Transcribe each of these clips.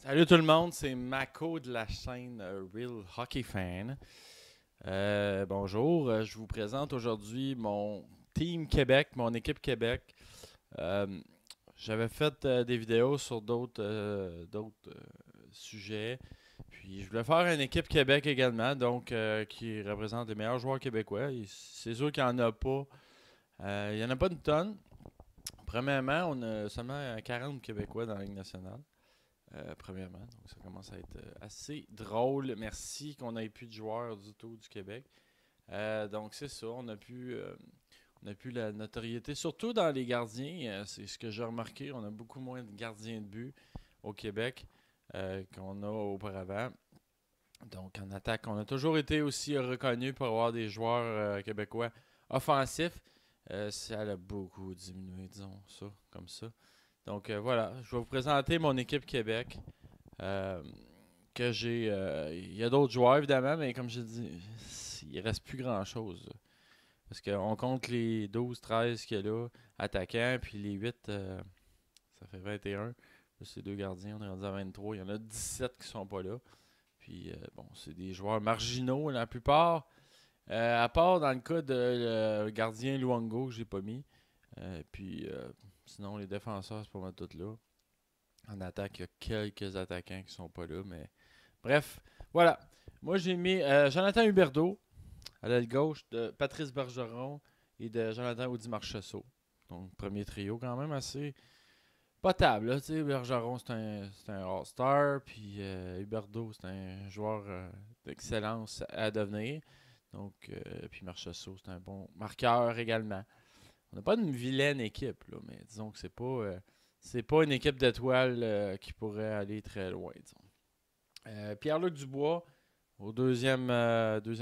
Salut tout le monde, c'est Mako de la chaîne Real Hockey Fan. Bonjour, je vous présente aujourd'hui mon Team Québec, mon équipe Québec. Euh, J'avais fait des vidéos sur d'autres sujets, puis je voulais faire une équipe Québec également, donc qui représente les meilleurs joueurs québécois. C'est sûr qu'il n'y en a pas, il n'y en a pas une tonne. Premièrement, on a seulement 40 Québécois dans la Ligue nationale. Premièrement. Donc ça commence à être assez drôle. Merci qu'on ait plus de joueurs du tout du Québec. Donc c'est ça, on a plus la notoriété, surtout dans les gardiens. C'est ce que j'ai remarqué. On a beaucoup moins de gardiens de but au Québec qu'on a auparavant. Donc en attaque, on a toujours été aussi reconnu pour avoir des joueurs québécois offensifs. Ça a beaucoup diminué, disons ça, comme ça. Donc voilà, je vais vous présenter mon équipe Québec. Euh, que j'ai. Il y a d'autres joueurs évidemment, mais comme je dis, il reste plus grand chose. Parce qu'on compte les 12, 13 qu'il y a là, attaquants, puis les 8, ça fait 21. Là, c'est deux gardiens, on est rendu à 23. Il y en a 17 qui sont pas là. Puis bon, c'est des joueurs marginaux la plupart. À part dans le cas de le gardien Luongo que j'ai pas mis. Puis sinon, les défenseurs, c'est pas mal tout là. En attaque, il y a quelques attaquants qui sont pas là, mais bref, voilà. Moi, j'ai mis Jonathan Huberdeau à l'aile gauche, de Patrice Bergeron et de Jonathan Audy-Marchessault. Donc, premier trio quand même assez potable. Là, tu sais, Bergeron, c'est un All-Star, puis Huberdeau, c'est un joueur d'excellence à devenir. Donc, puis Marchessault, c'est un bon marqueur également. On n'a pas une vilaine équipe, là, mais disons que c'est pas une équipe d'étoiles qui pourrait aller très loin, disons. Pierre-Luc Dubois au deuxième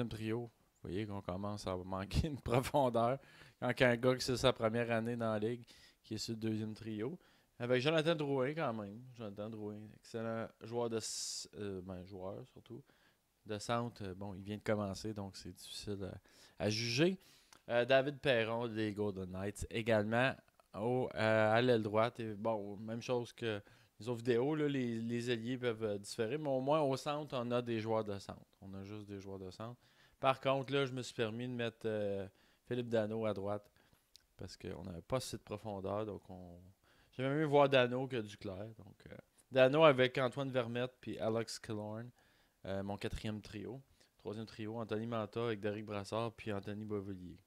trio. Vous voyez qu'on commence à manquer de profondeur quand un gars qui c'est sa première année dans la ligue qui est sur le deuxième trio. Avec Jonathan Drouin quand même. Jonathan Drouin, excellent joueur joueur surtout. De centre, bon, il vient de commencer, donc c'est difficile à juger. David Perron des Golden Knights également à l'aile droite. Et bon, même chose que les autres vidéos, là, les ailiers peuvent différer, mais au moins au centre, on a des joueurs de centre. On a juste des joueurs de centre. Par contre, là, je me suis permis de mettre Philippe Dano à droite parce qu'on n'avait pas assez de profondeur. Donc, j'aimais mieux voir Dano que Duclair. Donc, Dano avec Antoine Vermette puis Alex Killorn, mon quatrième trio. Troisième trio, Anthony Manta avec Derek Brassard puis Anthony Beauvillier.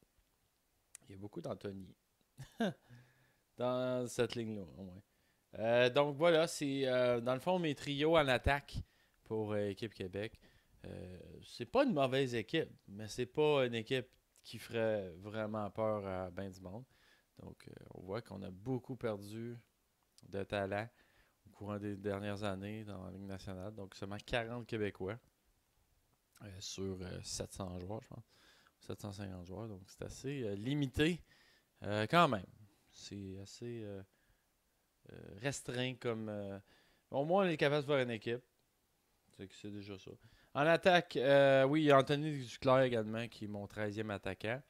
Il y a beaucoup d'Anthony dans cette ligne-là, au moins. Donc voilà, c'est dans le fond mes trios en attaque pour Équipe Québec. C'est pas une mauvaise équipe, mais c'est pas une équipe qui ferait vraiment peur à ben du monde. Donc on voit qu'on a beaucoup perdu de talent au courant des dernières années dans la Ligue nationale. Donc seulement 40 Québécois sur 700 joueurs, je pense. 750 joueurs, donc c'est assez limité quand même. C'est assez restreint comme. Au moins, on est capable de faire une équipe. C'est déjà ça. En attaque, oui, il y a Anthony Duclair également, qui est mon 13e attaquant.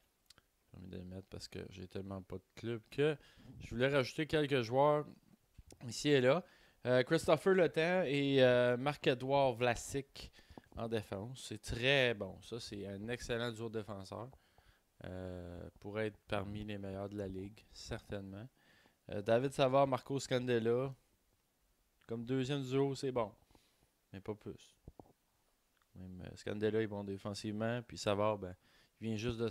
J'ai envie de le mettre parce que j'ai tellement pas de club que je voulais rajouter quelques joueurs ici et là. Christopher Letang et Marc-Edouard Vlasic en défense. C'est très bon. Ça, c'est un excellent duo de défenseurs. Pour être parmi les meilleurs de la ligue, certainement. David Savard, Marco Scandella, comme deuxième duo, c'est bon, mais pas plus. Même Scandella est bon défensivement, puis Savard, ben, il vient juste en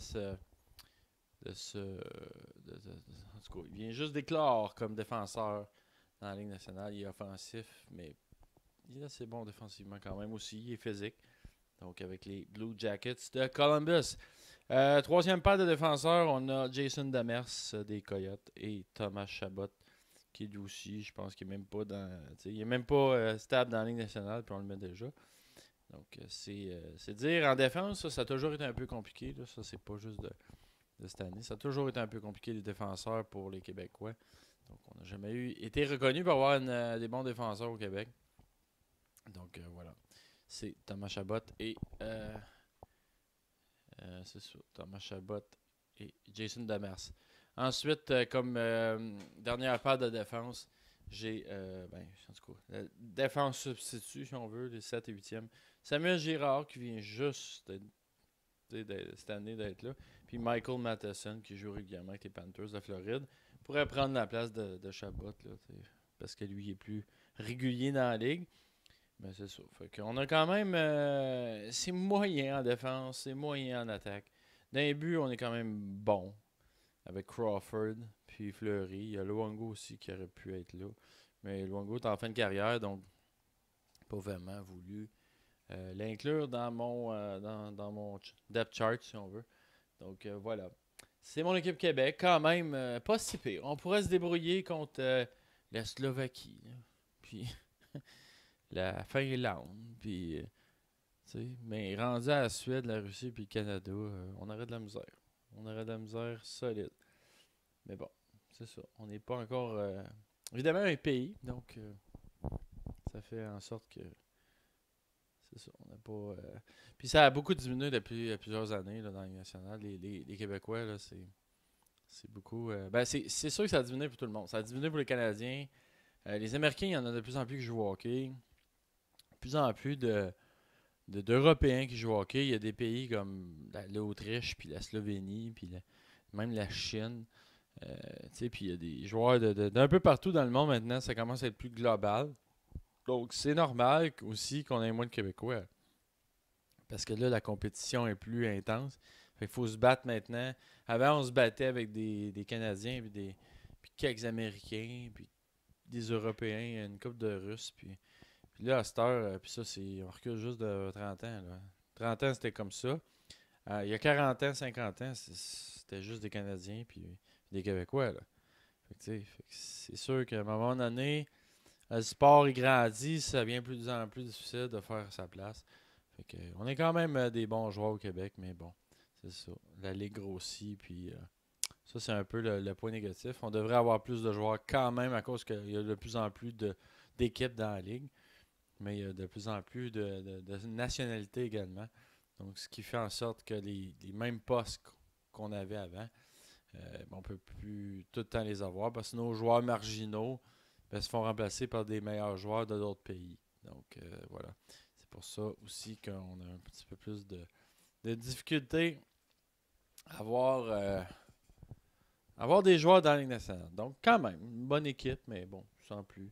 tout cas, il vient juste d'éclore comme défenseur dans la Ligue nationale. Il est offensif, mais il est assez bon défensivement quand même aussi. Il est physique. Donc avec les Blue Jackets de Columbus. Troisième paire de défenseurs, on a Jason Demers des Coyotes et Thomas Chabot qui lui aussi, je pense qu'il n'est même pas il est même pas stable dans la Ligue nationale, puis on le met déjà. Donc c'est dire en défense, ça a toujours été un peu compliqué. Là. Ça, c'est pas juste de cette année. Ça a toujours été un peu compliqué les défenseurs pour les Québécois. Donc on n'a jamais été reconnu pour avoir des bons défenseurs au Québec. Donc voilà. C'est Thomas Chabot et c'est ça, Thomas Chabot et Jason Demers. Ensuite, comme dernière paire de défense, J'ai, en tout cas, la défense substitut, si on veut, les 7 et 8e. Samuel Girard, qui vient juste cette année d'être là. Puis Michael Matheson, qui joue régulièrement avec les Panthers de Floride, pourrait prendre la place de Chabot, là, parce que lui, il est plus régulier dans la ligue. Mais c'est ça. Fait qu'on a quand même. C'est moyen en défense, c'est moyen en attaque. Dans les buts, on est quand même bon. Avec Crawford, puis Fleury. Il y a Luongo aussi qui aurait pu être là. Mais Luongo est en fin de carrière, donc pas vraiment voulu l'inclure dans mon depth chart, si on veut. Donc voilà. C'est mon équipe Québec. Quand même, pas si pire. On pourrait se débrouiller contre la Slovaquie. Là. Puis la Finlande. Puis, mais rendu à la Suède, la Russie puis le Canada, on aurait de la misère. On aurait de la misère solide. Mais bon, c'est ça. On n'est pas encore, évidemment, un pays. Donc, ça fait en sorte que c'est ça. On n'a pas. Puis ça a beaucoup diminué depuis plusieurs années là, dans la Ligue nationale. Les Québécois, là, c'est beaucoup. C'est sûr que ça a diminué pour tout le monde. Ça a diminué pour les Canadiens. Les Américains, il y en a de plus en plus qui jouent au hockey. De plus en plus d'Européens qui jouent au hockey. Il y a des pays comme l'Autriche, puis la Slovénie, puis même la Chine. Puis il y a des joueurs d'un peu partout dans le monde maintenant. Ça commence à être plus global. Donc, c'est normal aussi qu'on ait moins de Québécois. Parce que là, la compétition est plus intense. Fait qu'il faut se battre maintenant. Avant, on se battait avec des Canadiens, puis quelques Américains, puis des Européens, une couple de Russes. Puis là, à cette heure, puis ça, on recule juste de 30 ans. Là. 30 ans, c'était comme ça. Il y a 40 ans, 50 ans, c'était juste des Canadiens, puis des Québécois. Là. Fait que c'est sûr qu'à un moment donné, le sport il grandit, ça devient plus en plus difficile de faire sa place. Fait que, on est quand même des bons joueurs au Québec, mais bon, c'est ça. La ligue grossit, puis ça, c'est un peu le point négatif. On devrait avoir plus de joueurs quand même à cause qu'il y a de plus en plus d'équipes dans la ligue, mais il y a de plus en plus de nationalités également. Donc, ce qui fait en sorte que les mêmes postes qu'on avait avant, on ne peut plus tout le temps les avoir parce que nos joueurs marginaux se font remplacer par des meilleurs joueurs de d'autres pays. Donc, voilà. C'est pour ça aussi qu'on a un petit peu plus de difficultés à avoir des joueurs dans la Ligue nationale. Donc, quand même, une bonne équipe, mais bon, sans plus.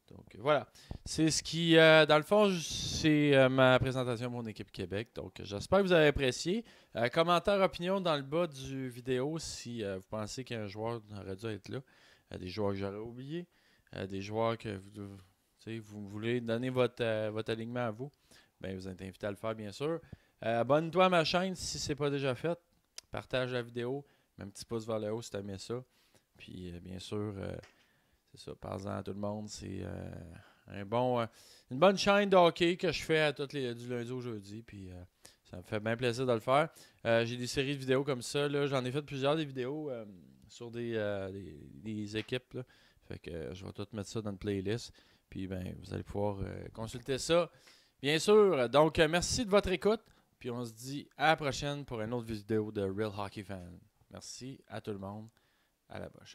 Donc, voilà. C'est ce qui, dans le fond, c'est ma présentation de mon équipe Québec. Donc, j'espère que vous avez apprécié. Commentaire, opinion dans le bas du vidéo si vous pensez qu'un joueur aurait dû être là. Des joueurs que j'aurais oubliés. Des joueurs que vous voulez donner votre alignement à vous. Bien, vous êtes invité à le faire, bien sûr. Abonne-toi à ma chaîne si ce n'est pas déjà fait. Partage la vidéo. Mets un petit pouce vers le haut si tu aimais ça. Puis, bien sûr... c'est ça, parle-en à tout le monde. C'est une bonne chaîne de hockey que je fais du lundi au jeudi. Puis ça me fait bien plaisir de le faire. J'ai des séries de vidéos comme ça. Là. J'en ai fait plusieurs des vidéos sur des équipes. Là. Fait que je vais tout mettre ça dans une playlist. Puis ben, vous allez pouvoir consulter ça. Bien sûr. Donc merci de votre écoute. Puis on se dit à la prochaine pour une autre vidéo de Real Hockey Fan. Merci à tout le monde. À la prochaine.